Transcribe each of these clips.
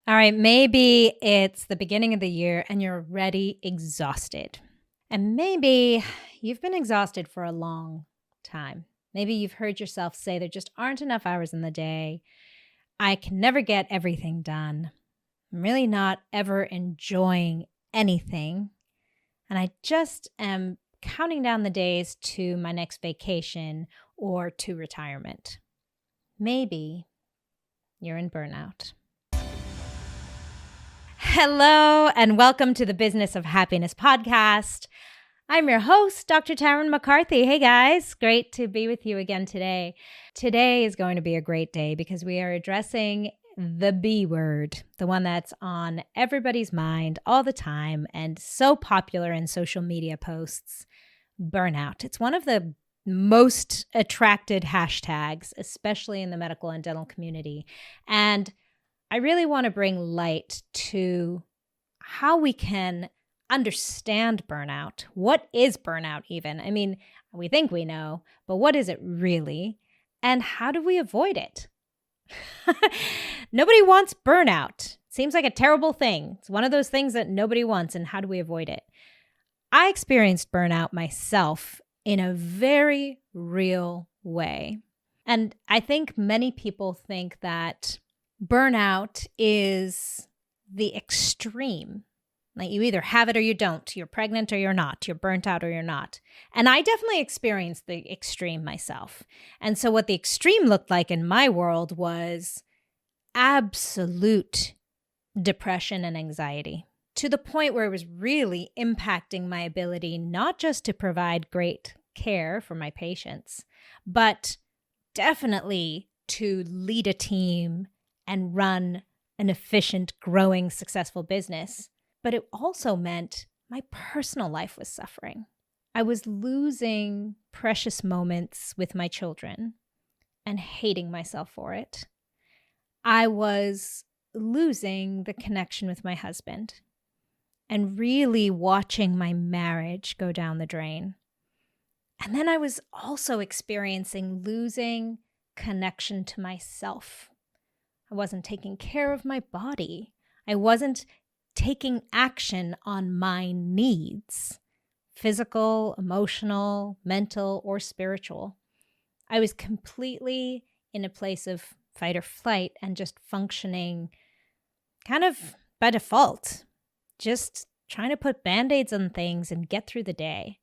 All right, maybe it's the beginning of the year and you're already exhausted. And maybe you've been exhausted for a long time. Maybe you've heard yourself say there just aren't enough hours in the day. I can never get everything done. I'm really not ever enjoying anything. And I just am counting down the days to my next vacation or to retirement. Maybe you're in burnout. Hello, and welcome to the Business of Happiness podcast. I'm your host, Dr. Tarryn MacCarthy. Hey guys, great to be with you again today. Today is going to be a great day because we are addressing the B word, the one that's on everybody's mind all the time and so popular in social media posts, burnout. It's one of the most attracted hashtags, especially in the medical and dental community. And I really want to bring light to how we can understand burnout. What is burnout even? I mean, we think we know, but what is it really? And how do we avoid it? Nobody wants burnout. Seems like a terrible thing. It's one of those things that nobody wants, and how do we avoid it? I experienced burnout myself in a very real way. And I think many people think that burnout is the extreme. Like you either have it or you don't. You're pregnant or you're not. You're burnt out or you're not. And I definitely experienced the extreme myself. And so what the extreme looked like in my world was absolute depression and anxiety, to the point where it was really impacting my ability not just to provide great care for my patients, but definitely to lead a team and run an efficient, growing, successful business. But it also meant my personal life was suffering. I was losing precious moments with my children and hating myself for it. I was losing the connection with my husband and really watching my marriage go down the drain. And then I was also experiencing losing connection to myself. I wasn't taking care of my body. I wasn't taking action on my needs, physical, emotional, mental, or spiritual. I was completely in a place of fight or flight and just functioning kind of by default, just trying to put Band-Aids on things and get through the day.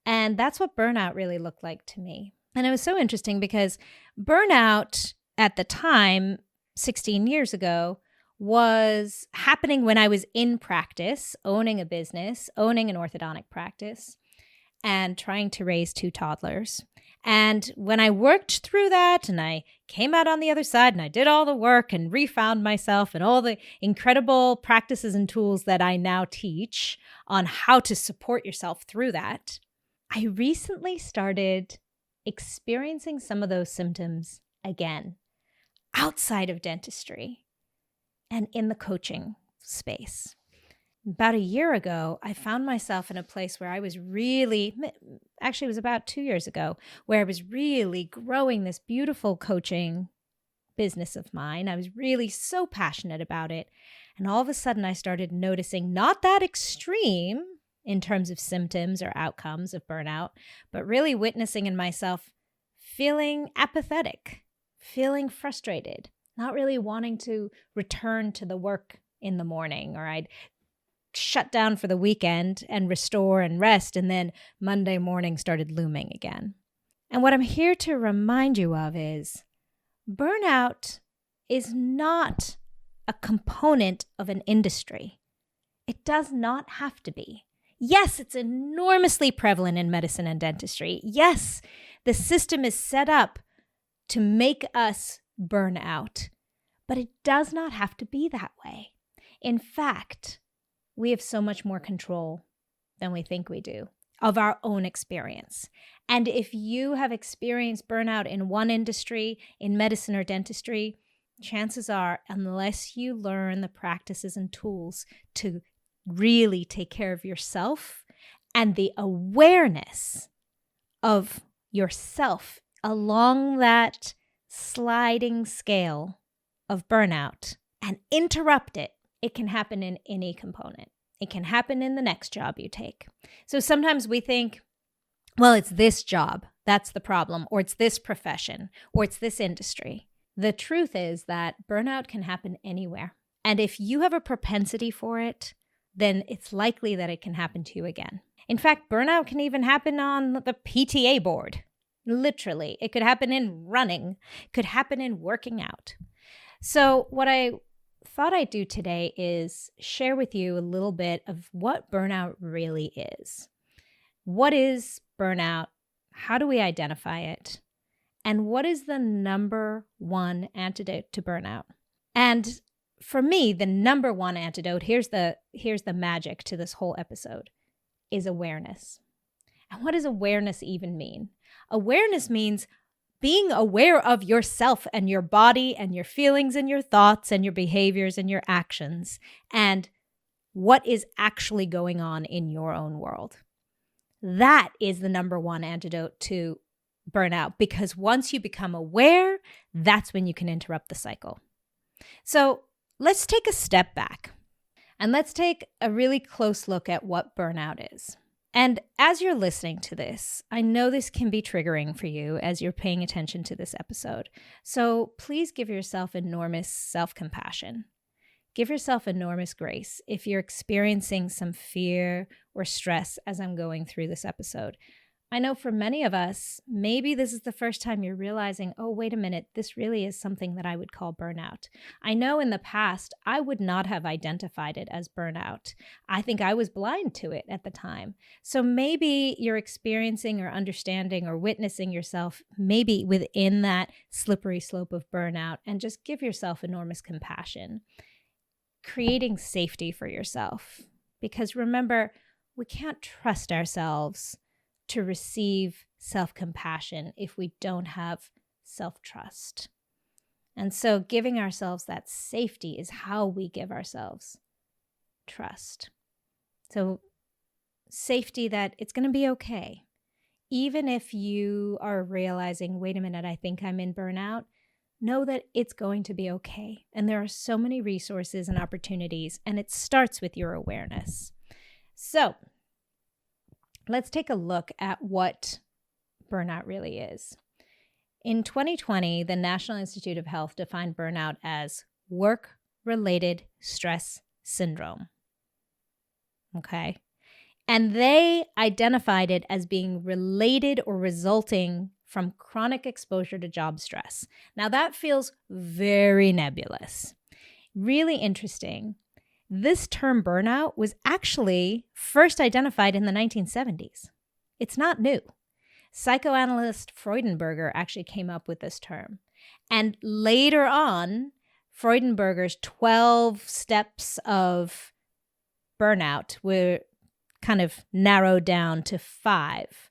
And that's what burnout really looked like to me. And it was so interesting because burnout at the time, 16 years ago, was happening when I was in practice, owning a business, owning an orthodontic practice, and trying to raise 2 toddlers. And when I worked through that and I came out on the other side and I did all the work and refound myself and all the incredible practices and tools that I now teach on how to support yourself through that, I recently started experiencing some of those symptoms again, outside of dentistry and in the coaching space. About a year ago, I found myself in a place where I was really, actually it was about 2 years ago, where I was really growing this beautiful coaching business of mine. I was really so passionate about it. And all of a sudden I started noticing not that extreme in terms of symptoms or outcomes of burnout, but really witnessing in myself feeling apathetic, feeling frustrated, not really wanting to return to the work in the morning, or I'd shut down for the weekend and restore and rest, and then Monday morning started looming again. And what I'm here to remind you of is burnout is not a component of an industry. It does not have to be. Yes, it's enormously prevalent in medicine and dentistry. Yes, the system is set up to make us burn out, but it does not have to be that way. In fact, we have so much more control than we think we do of our own experience. And if you have experienced burnout in one industry, in medicine or dentistry, chances are, unless you learn the practices and tools to really take care of yourself and the awareness of yourself along that sliding scale of burnout and interrupt it, it can happen in any component. It can happen in the next job you take. So sometimes we think, well, it's this job, that's the problem, or it's this profession, or it's this industry. The truth is that burnout can happen anywhere. And if you have a propensity for it, then it's likely that it can happen to you again. In fact, burnout can even happen on the PTA board. Literally, it could happen in running, it could happen in working out. So what I thought I'd do today is share with you a little bit of what burnout really is. What is burnout? How do we identify it? And what is the number one antidote to burnout? And for me, the number one antidote, here's the magic to this whole episode, is awareness. And what does awareness even mean? Awareness means being aware of yourself and your body and your feelings and your thoughts and your behaviors and your actions and what is actually going on in your own world. That is the number one antidote to burnout, because once you become aware, that's when you can interrupt the cycle. So let's take a step back and let's take a really close look at what burnout is. And as you're listening to this, I know this can be triggering for you as you're paying attention to this episode. So please give yourself enormous self-compassion. Give yourself enormous grace if you're experiencing some fear or stress as I'm going through this episode. I know for many of us, maybe this is the first time you're realizing, oh, wait a minute, this really is something that I would call burnout. I know in the past, I would not have identified it as burnout. I think I was blind to it at the time. So maybe you're experiencing or understanding or witnessing yourself maybe within that slippery slope of burnout, and just give yourself enormous compassion. Creating safety for yourself. Because remember, we can't trust ourselves to receive self-compassion if we don't have self-trust. And so giving ourselves that safety is how we give ourselves trust. So safety that it's going to be okay. Even if you are realizing, wait a minute, I think I'm in burnout, know that it's going to be okay. And there are so many resources and opportunities, and it starts with your awareness. So let's take a look at what burnout really is. In 2020, the National Institute of Health defined burnout as work-related stress syndrome. Okay? And they identified it as being related or resulting from chronic exposure to job stress. Now that feels very nebulous. Really interesting. This term burnout was actually first identified in the 1970s. It's not new. Psychoanalyst Freudenberger actually came up with this term. And later on, Freudenberger's 12 steps of burnout were kind of narrowed down to 5,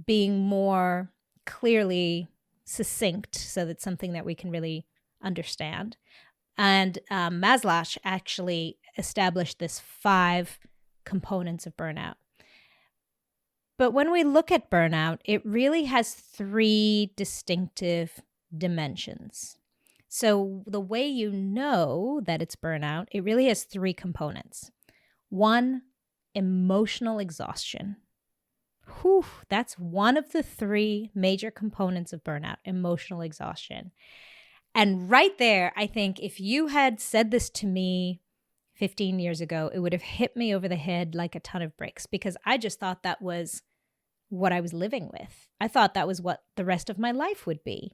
being more clearly succinct so that's something that we can really understand. And Maslow actually established this 5 components of burnout. But when we look at burnout, it really has 3 distinctive dimensions. So the way you know that it's burnout, it really has 3 components. 1, emotional exhaustion. Whew, that's one of the 3 major components of burnout, emotional exhaustion. And right there, I think if you had said this to me 15 years ago, it would have hit me over the head like a ton of bricks, because I just thought that was what I was living with. I thought that was what the rest of my life would be.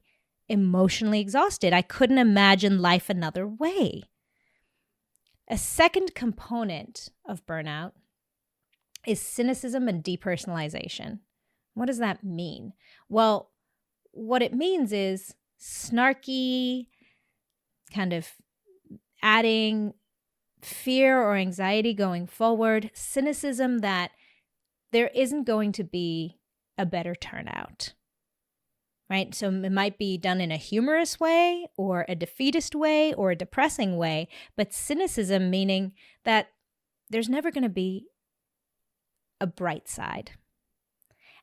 Emotionally exhausted. I couldn't imagine life another way. A second component of burnout is cynicism and depersonalization. What does that mean? Well, what it means is snarky, kind of adding fear or anxiety going forward, cynicism that there isn't going to be a better turnout, right? So it might be done in a humorous way or a defeatist way or a depressing way, but cynicism meaning that there's never going to be a bright side.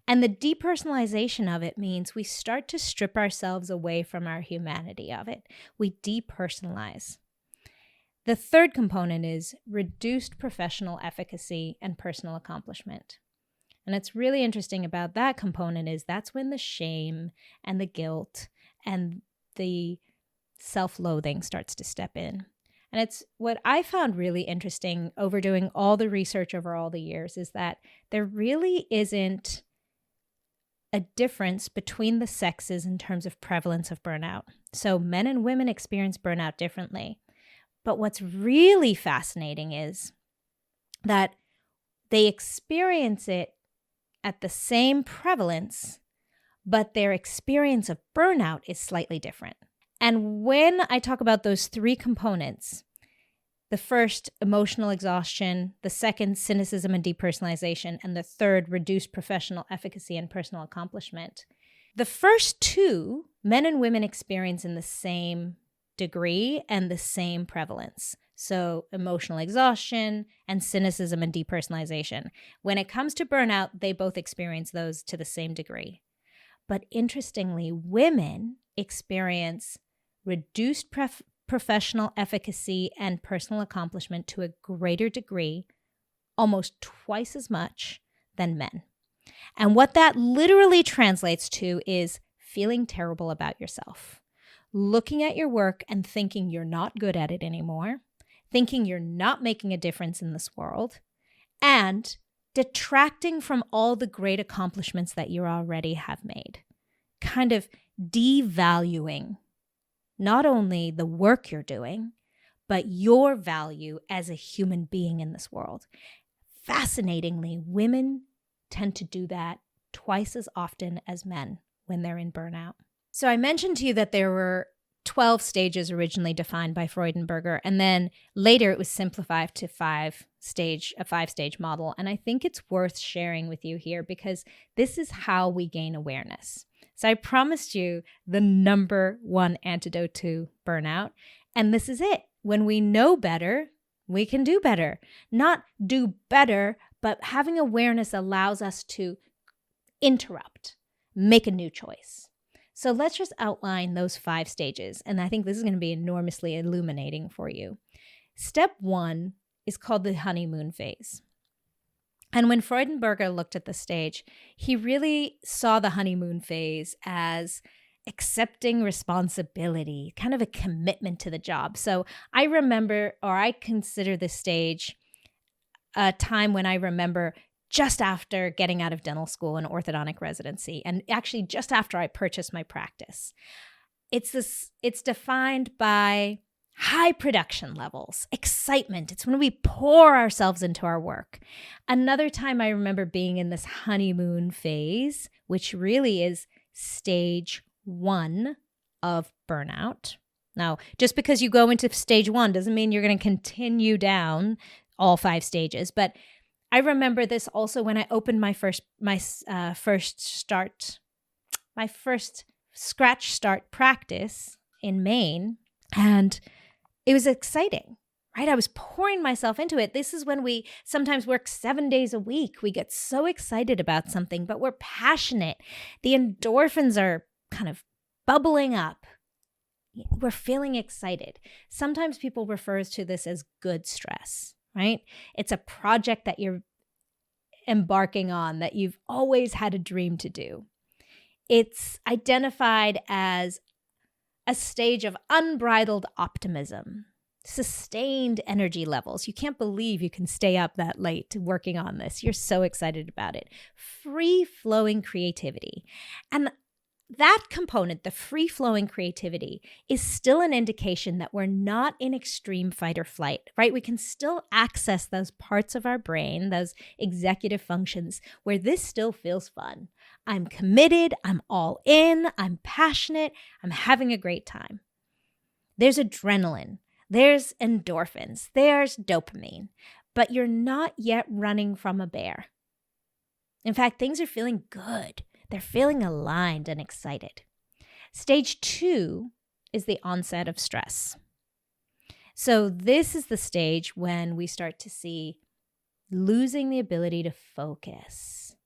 And the depersonalization of it means we start to strip ourselves away from our humanity of it. We depersonalize. The third component is reduced professional efficacy and personal accomplishment. And it's really interesting about that component is that's when the shame and the guilt and the self-loathing starts to step in. And it's what I found really interesting over doing all the research over all the years is that there really isn't a difference between the sexes in terms of prevalence of burnout. So men and women experience burnout differently. But what's really fascinating is that they experience it at the same prevalence, but their experience of burnout is slightly different. And when I talk about those three components, the first, emotional exhaustion, the second, cynicism and depersonalization, and the third, reduced professional efficacy and personal accomplishment, the first two, men and women experience in the same degree and the same prevalence. So emotional exhaustion and cynicism and depersonalization. When it comes to burnout, they both experience those to the same degree. But interestingly, women experience reduced professional efficacy and personal accomplishment to a greater degree, almost twice as much than men. And what that literally translates to is feeling terrible about yourself, looking at your work and thinking you're not good at it anymore, thinking you're not making a difference in this world, and detracting from all the great accomplishments that you already have made, kind of devaluing not only the work you're doing, but your value as a human being in this world. Fascinatingly, women tend to do that twice as often as men when they're in burnout. So I mentioned to you that there were 12 stages originally defined by Freudenberger, and then later it was simplified to a five-stage model. And I think it's worth sharing with you here because this is how we gain awareness. So I promised you the number one antidote to burnout, and this is it. When we know better, we can do better. Not do better, but having awareness allows us to interrupt, make a new choice. So let's just outline those 5 stages, and I think this is going to be enormously illuminating for you. Step 1 is called the honeymoon phase. And when Freudenberger looked at the stage, he really saw the honeymoon phase as accepting responsibility, kind of a commitment to the job. So I remember, or I consider this stage a time when I remember just after getting out of dental school and orthodontic residency, and actually just after I purchased my practice. It's defined by high production levels, excitement. It's when we pour ourselves into our work. Another time I remember being in this honeymoon phase, which really is stage 1 of burnout. Now, just because you go into stage 1 doesn't mean you're going to continue down all 5 stages. But I remember this also when I opened my first scratch start practice in Maine, and it was exciting, right? I was pouring myself into it. This is when we sometimes work 7 days a week. We get so excited about something, but we're passionate. The endorphins are kind of bubbling up. We're feeling excited. Sometimes people refer to this as good stress, right? It's a project that you're embarking on that you've always had a dream to do. It's identified as a stage of unbridled optimism, sustained energy levels. You can't believe you can stay up that late working on this. You're so excited about it. Free-flowing creativity. And that component, the free-flowing creativity, is still an indication that we're not in extreme fight or flight, right? We can still access those parts of our brain, those executive functions, where this still feels fun. I'm committed, I'm all in, I'm passionate, I'm having a great time. There's adrenaline, there's endorphins, there's dopamine, but you're not yet running from a bear. In fact, things are feeling good. They're feeling aligned and excited. Stage 2 is the onset of stress. So this is the stage when we start to see losing the ability to focus,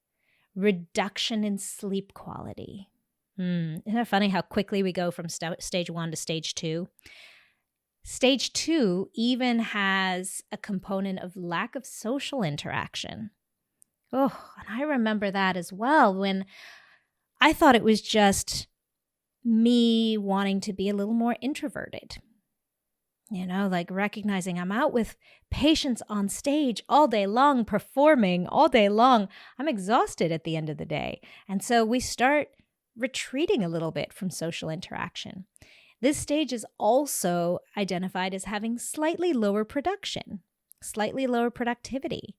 reduction in sleep quality. Isn't it funny how quickly we go from stage 1 to stage 2? Stage 2 even has a component of lack of social interaction. Oh, and I remember that as well, when I thought it was just me wanting to be a little more introverted. Like recognizing I'm out with patients on stage all day long, performing all day long. I'm exhausted at the end of the day. And so we start retreating a little bit from social interaction. This stage is also identified as having slightly lower production, slightly lower productivity.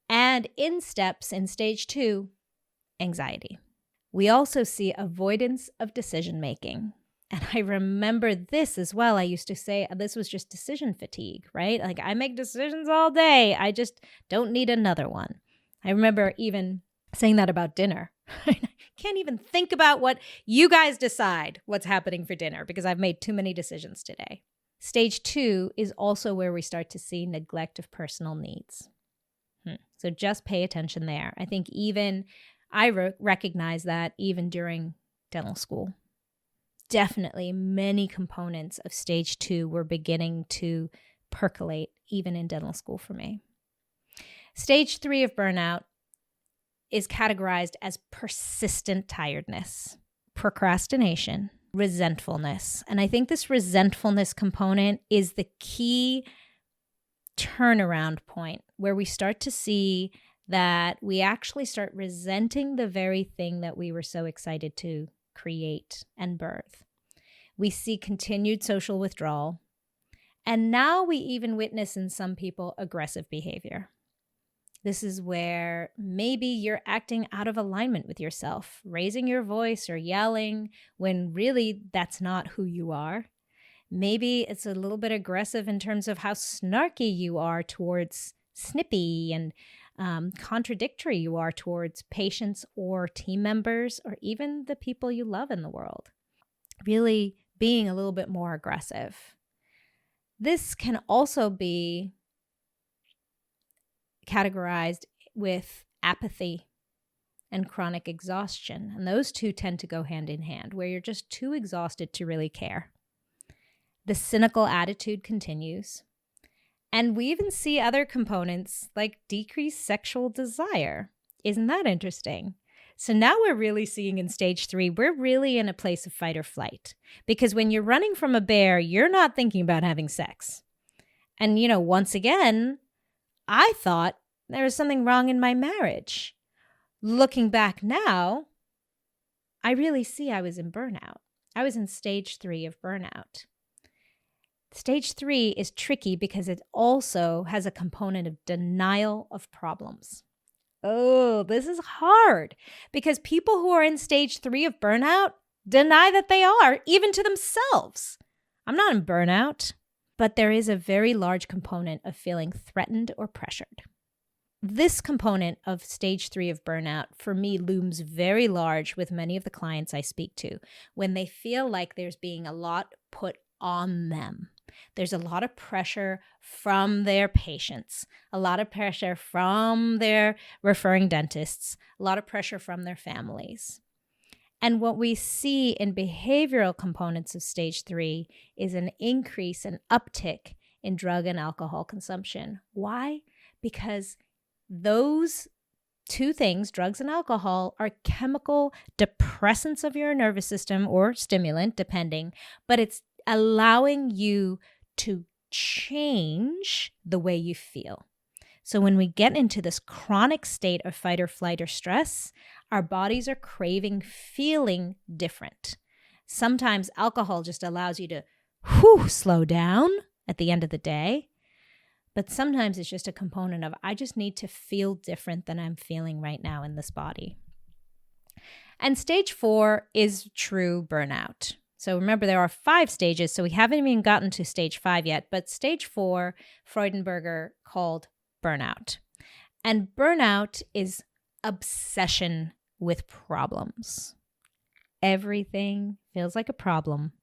And in steps in stage 2, anxiety. We also see avoidance of decision making. And I remember this as well. I used to say this was just decision fatigue, right? Like I make decisions all day. I just don't need another one. I remember even saying that about dinner. I can't even think about what you guys decide what's happening for dinner because I've made too many decisions today. Stage 2 is also where we start to see neglect of personal needs. So just pay attention there. I think even I recognize that even during dental school. Definitely many components of stage 2 were beginning to percolate even in dental school for me. Stage 3 of burnout is categorized as persistent tiredness, procrastination, resentfulness. And I think this resentfulness component is the key turnaround point where we start to see that we actually start resenting the very thing that we were so excited to create and birth. We see continued social withdrawal. And now we even witness in some people aggressive behavior. This is where maybe you're acting out of alignment with yourself, raising your voice or yelling when really that's not who you are. Maybe it's a little bit aggressive in terms of how snarky you are towards snippy and contradictory you are towards patients or team members or even the people you love in the world. Really being a little bit more aggressive. This can also be categorized with apathy and chronic exhaustion. And those two tend to go hand in hand, where you're just too exhausted to really care. The cynical attitude continues. And we even see other components like decreased sexual desire. Isn't that interesting? So now we're really seeing in stage 3, we're really in a place of fight or flight. Because when you're running from a bear, you're not thinking about having sex. And, once again, I thought there was something wrong in my marriage. Looking back now, I really see I was in burnout. I was in stage 3 of burnout. Stage 3 is tricky because it also has a component of denial of problems. Oh, this is hard because people who are in stage 3 of burnout deny that they are, even to themselves. I'm not in burnout, but there is a very large component of feeling threatened or pressured. This component of stage 3 of burnout for me looms very large with many of the clients I speak to when they feel like there's being a lot put on them. There's a lot of pressure from their patients, a lot of pressure from their referring dentists, a lot of pressure from their families. And what we see in behavioral components of stage 3 is an increase, an uptick in drug and alcohol consumption. Why? Because those two things, drugs and alcohol, are chemical depressants of your nervous system or stimulant, depending, but it's allowing you to change the way you feel. So when we get into this chronic state of fight or flight or stress, our bodies are craving feeling different. Sometimes alcohol just allows you to slow down at the end of the day. But sometimes it's just a component of, I just need to feel different than I'm feeling right now in this body. And stage 4 is true burnout. So remember, there are 5 stages, so we haven't even gotten to stage 5 yet, but stage 4, Freudenberger called burnout. And burnout is obsession with problems. Everything feels like a problem,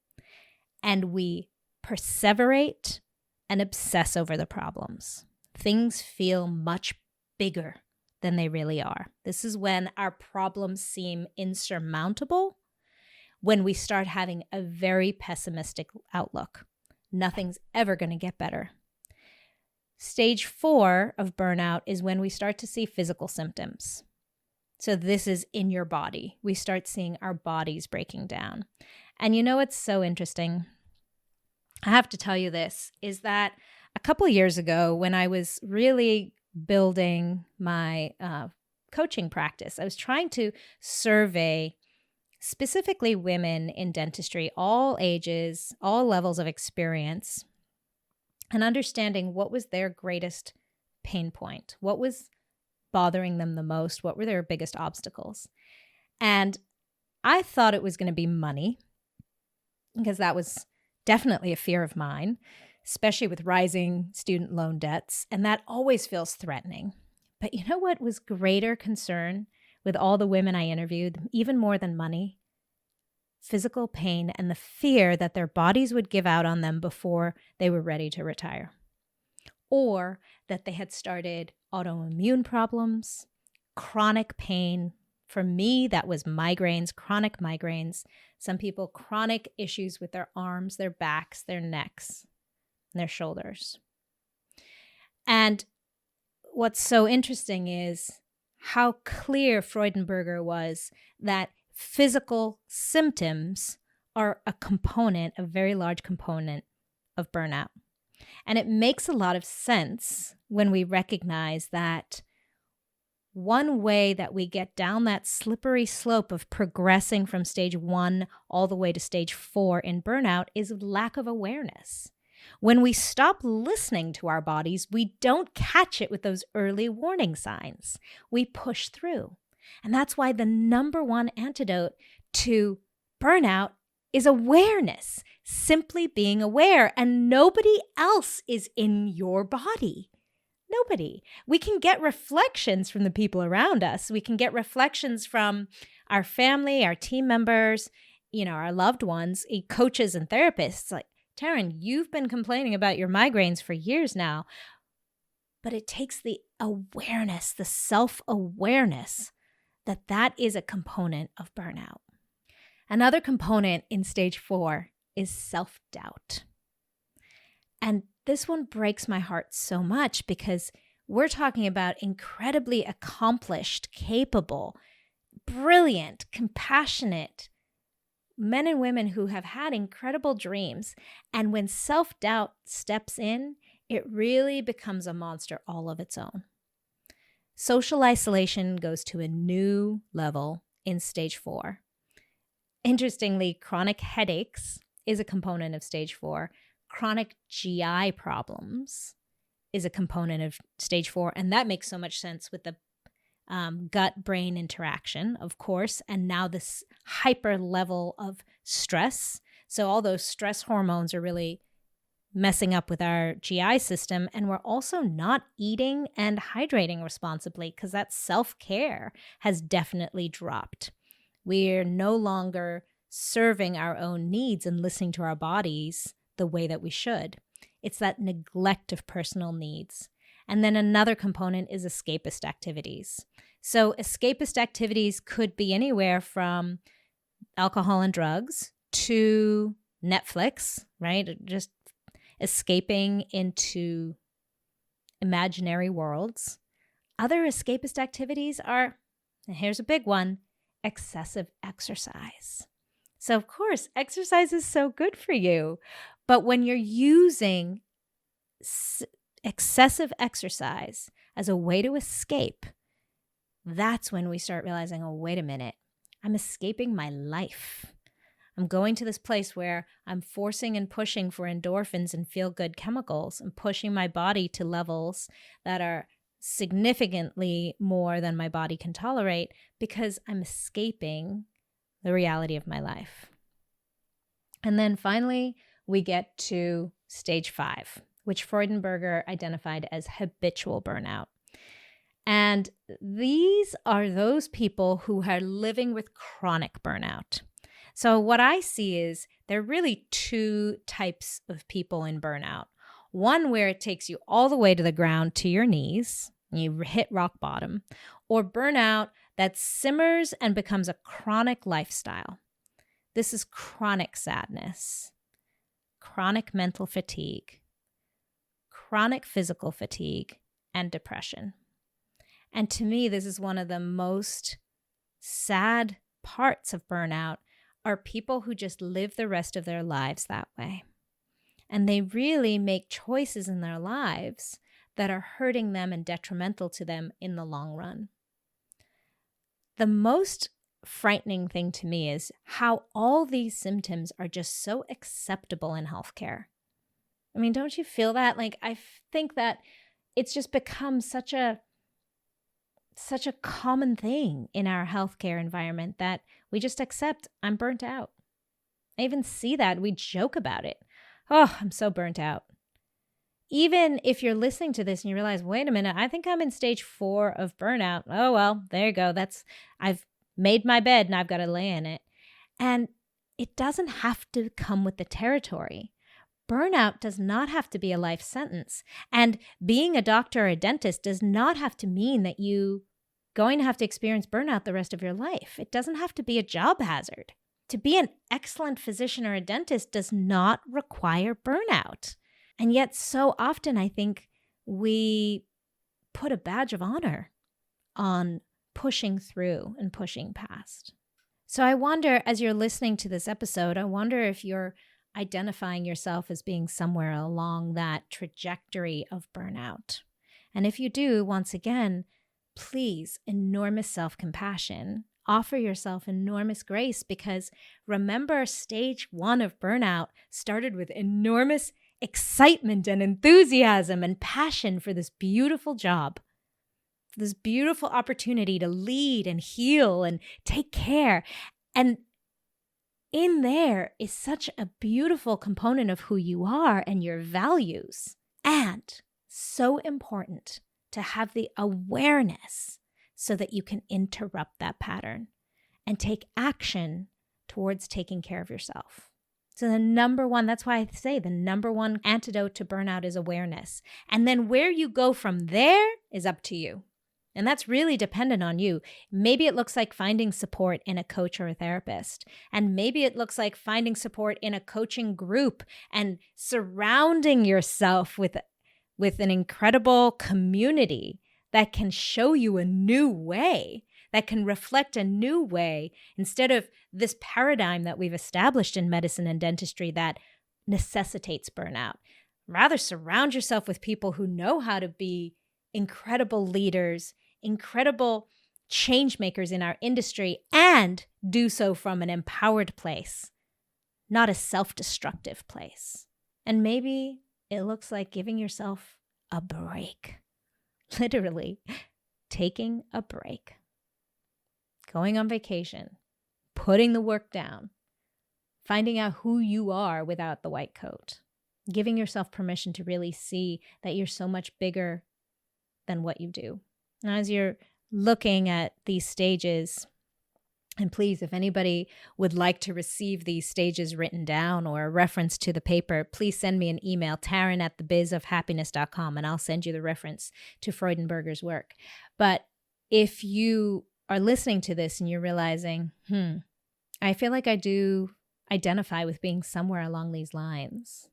and we perseverate and obsess over the problems. Things feel much bigger than they really are. This is when our problems seem insurmountable, when we start having a very pessimistic outlook. nothing's ever going to get better. Stage 4 of burnout is when we start to see physical symptoms. So this is in your body. We start seeing our bodies breaking down. And you know what's so interesting? I have to tell you this, is that a couple years ago when I was really building my coaching practice, I was trying to survey specifically women in dentistry, all ages, all levels of experience, and understanding what was their greatest pain point, what was bothering them the most, what were their biggest obstacles. And I thought it was going to be money, because that was definitely a fear of mine, especially with rising student loan debts, and that always feels threatening. But you know what was greater concern with all the women I interviewed, even more than money? Physical pain and the fear that their bodies would give out on them before they were ready to retire, or that they had started autoimmune problems, chronic pain. For me, that was migraines, chronic migraines. Some people, chronic issues with their arms, their backs, their necks, and their shoulders. And what's so interesting is how clear Freudenberger was that physical symptoms are a component, a very large component of burnout. And it makes a lot of sense when we recognize that one way that we get down that slippery slope of progressing from stage 1 all the way to stage 4 in burnout is lack of awareness. When we stop listening to our bodies, we don't catch it with those early warning signs. We push through. And that's why the number one antidote to burnout is awareness, simply being aware, and nobody else is in your body. Nobody. We can get reflections from the people around us. We can get reflections from our family, our team members, our loved ones, coaches and therapists. Like, Tarryn, you've been complaining about your migraines for years now. But it takes the awareness, the self-awareness, that is a component of burnout. Another component in stage 4 is self-doubt. And this one breaks my heart so much because we're talking about incredibly accomplished, capable, brilliant, compassionate men and women who have had incredible dreams. And when self-doubt steps in, it really becomes a monster all of its own. Social isolation goes to a new level in stage 4. Interestingly, chronic headaches is a component of stage 4. Chronic GI problems is a component of stage 4. And that makes so much sense with the gut-brain interaction, of course, and now this hyper level of stress. So all those stress hormones are really messing up with our GI system, and we're also not eating and hydrating responsibly because that self-care has definitely dropped. We're no longer serving our own needs and listening to our bodies the way that we should. It's that neglect of personal needs. And then another component is escapist activities. So escapist activities could be anywhere from alcohol and drugs to Netflix, right? Just escaping into imaginary worlds. Other escapist activities are, and here's a big one, excessive exercise. So of course, exercise is so good for you. But when you're using excessive exercise as a way to escape, that's when we start realizing, oh, wait a minute, I'm escaping my life. I'm going to this place where I'm forcing and pushing for endorphins and feel-good chemicals and pushing my body to levels that are significantly more than my body can tolerate because I'm escaping the reality of my life. And then finally, we get to stage 5, which Freudenberger identified as habitual burnout. And these are those people who are living with chronic burnout. So what I see is there are really 2 types of people in burnout. One where it takes you all the way to the ground to your knees, and you hit rock bottom, or burnout that simmers and becomes a chronic lifestyle. This is chronic sadness, chronic mental fatigue, chronic physical fatigue, and depression. And to me, this is one of the most sad parts of burnout are people who just live the rest of their lives that way. And they really make choices in their lives that are hurting them and detrimental to them in the long run. The most frightening thing to me is how all these symptoms are just so acceptable in healthcare. I mean, don't you feel that? Like, I think that it's just become such a common thing in our healthcare environment that we just accept, I'm burnt out. I even see that. We joke about it. Oh, I'm so burnt out. Even if you're listening to this and you realize, wait a minute, I think I'm in stage 4 of burnout. Oh, well, there you go. I've made my bed and I've got to lay in it. And it doesn't have to come with the territory. Burnout does not have to be a life sentence. And being a doctor or a dentist does not have to mean that you're going to have to experience burnout the rest of your life. It doesn't have to be a job hazard. To be an excellent physician or a dentist does not require burnout. And yet so often I think we put a badge of honor on pushing through and pushing past. So I wonder, as you're listening to this episode, I wonder if you're identifying yourself as being somewhere along that trajectory of burnout. And if you do, once again, please, enormous self-compassion. Offer yourself enormous grace, because remember, stage 1 of burnout started with enormous excitement and enthusiasm and passion for this beautiful job, for this beautiful opportunity to lead and heal and take care. And in there is such a beautiful component of who you are and your values. And so important to have the awareness so that you can interrupt that pattern and take action towards taking care of yourself. So the number one, that's why I say the number one antidote to burnout is awareness. And then where you go from there is up to you. And that's really dependent on you. Maybe it looks like finding support in a coach or a therapist. And maybe it looks like finding support in a coaching group and surrounding yourself with an incredible community that can show you a new way, that can reflect a new way instead of this paradigm that we've established in medicine and dentistry that necessitates burnout. Rather, surround yourself with people who know how to be incredible leaders, incredible change makers in our industry, and do so from an empowered place, not a self-destructive place. And maybe it looks like giving yourself a break. Literally, taking a break. Going on vacation, putting the work down, finding out who you are without the white coat, giving yourself permission to really see that you're so much bigger than what you do. And as you're looking at these stages, and please, if anybody would like to receive these stages written down or a reference to the paper, please send me an email, tarryn@thebizofhappiness.com, and I'll send you the reference to Freudenberger's work. But if you are listening to this and you're realizing, I feel like I do identify with being somewhere along these lines,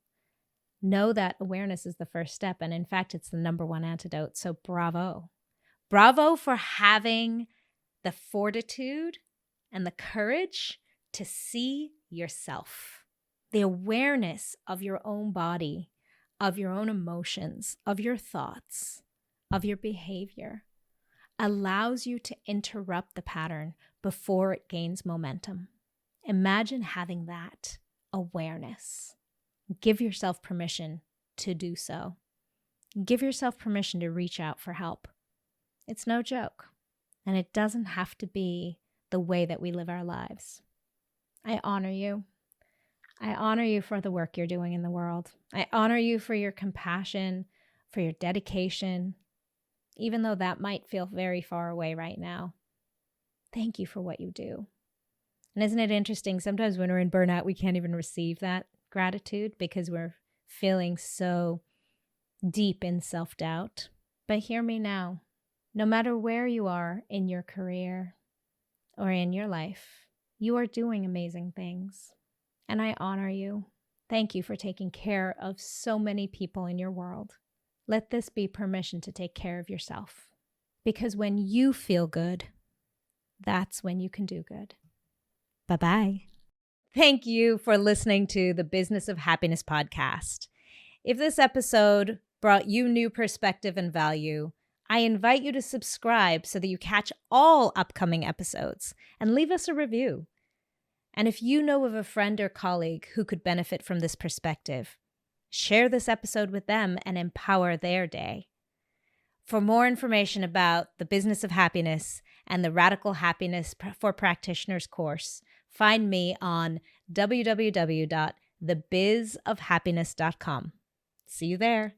know that awareness is the first step. And in fact, it's the number one antidote. So bravo. Bravo for having the fortitude and the courage to see yourself, the awareness of your own body, of your own emotions, of your thoughts, of your behavior, allows you to interrupt the pattern before it gains momentum. Imagine having that awareness. Give yourself permission to do so. Give yourself permission to reach out for help. It's no joke, and it doesn't have to be the way that we live our lives. I honor you. I honor you for the work you're doing in the world. I honor you for your compassion, for your dedication, even though that might feel very far away right now. Thank you for what you do. And isn't it interesting? Sometimes when we're in burnout, we can't even receive that gratitude because we're feeling so deep in self-doubt. But hear me now. No matter where you are in your career or in your life, you are doing amazing things. And I honor you. Thank you for taking care of so many people in your world. Let this be permission to take care of yourself. Because when you feel good, that's when you can do good. Bye-bye. Thank you for listening to the Business of Happiness podcast. If this episode brought you new perspective and value, I invite you to subscribe so that you catch all upcoming episodes and leave us a review. And if you know of a friend or colleague who could benefit from this perspective, share this episode with them and empower their day. For more information about the Business of Happiness and the Radical Happiness for Practitioners course, find me on www.thebizofhappiness.com. See you there.